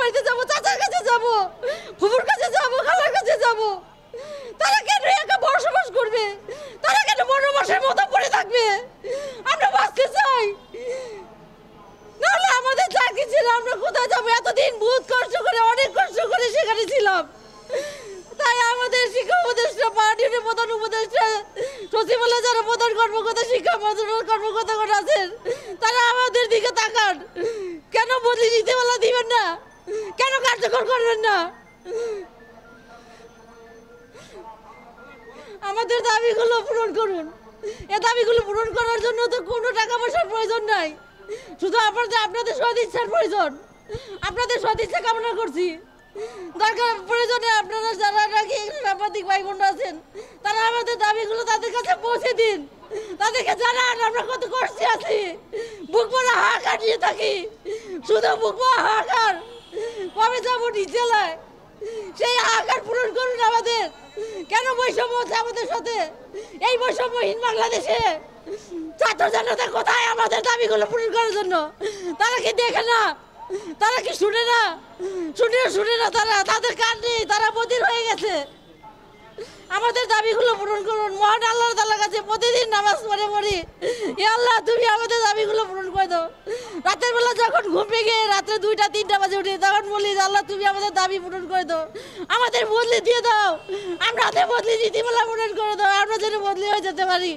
বাড়িতে যাবো, চাচার কাছে যাবো, ফুফুর কাছে যাবো, খালার কাছে যাবো। তারা কেন একা বসবাস করবে? তারা কেন বনবাসের মতো পড়ে থাকবে? আমরা বাঁচতে চাই, নাহলে আমাদের চাকরি ছিল, আমরা কোথায় যাবো? এতদিন বহুত কষ্ট করে, অনেক কষ্ট করে সেখানে ছিলাম। তাই আমাদের শিক্ষা উপদেষ্টা, পার্টির প্রধান উপদেষ্টা, সচিবালয় যারা প্রধান কর্মকর্তা, শিক্ষা মন্ত্রণালয়ের কর্মকর্তাগণ আছেন, তারা আমাদের দিকে তাকান। কেন বদলি নীতিমালা দিবেন না? কেন কার্যকর করবেন না? আমাদের দাবিগুলো পূরণ করুন। এ দাবিগুলো পূরণ করার জন্য তো কোনো টাকা পয়সার প্রয়োজন নাই, শুধু আপনাদের সদিচ্ছার প্রয়োজন। আপনাদের সদিচ্ছা কামনা করছি। দরকার প্রয়োজনে আপনারা যারা নাকি সাংবাদিক ভাই বোন আছেন, তারা আমাদের দাবিগুলো তাদের কাছে পৌঁছে দিন। তাদেরকে জানান আমরা কত কষ্টে আছি, বুক ভরা হাহাকার নিয়ে থাকি, শুধু বুক ভরা হাহাকার। কবে যাবো জেলায়? সেই হাহাকার পূরণ করুন আমাদের। কেন বৈষম্য হচ্ছে আমাদের সাথে? এই বৈষম্যহীন বাংলাদেশে ছাত্র জনতা কোথায় আমাদের দাবিগুলো পূরণ করার জন্য? তারা কি দেখে না? তারা কি শুনে না? শুনে না তারা, তাদের কান নেই, তারা বধির হয়ে গেছে। আমাদের দাবিগুলো পূরণ করুন। মহান আল্লাহ তাআলার কাছে প্রতিদিন নামাজ পড়ে পড়ি, হে আল্লাহ তুমি আমাদের দাবিগুলো পূরণ করে দাও। রাতের বেলা যখন ঘুম ভেঙে রাত্রে 2টা-3টা বাজে উঠি, তখন বলি আল্লাহ তুমি আমাদের দাবি পূরণ করে দাও, আমাদের বদলি দিয়ে দাও, আমরা বদলি নীতিমালা পূরণ করে দাও, আমরা যেন বদলি হয়ে যেতে পারি।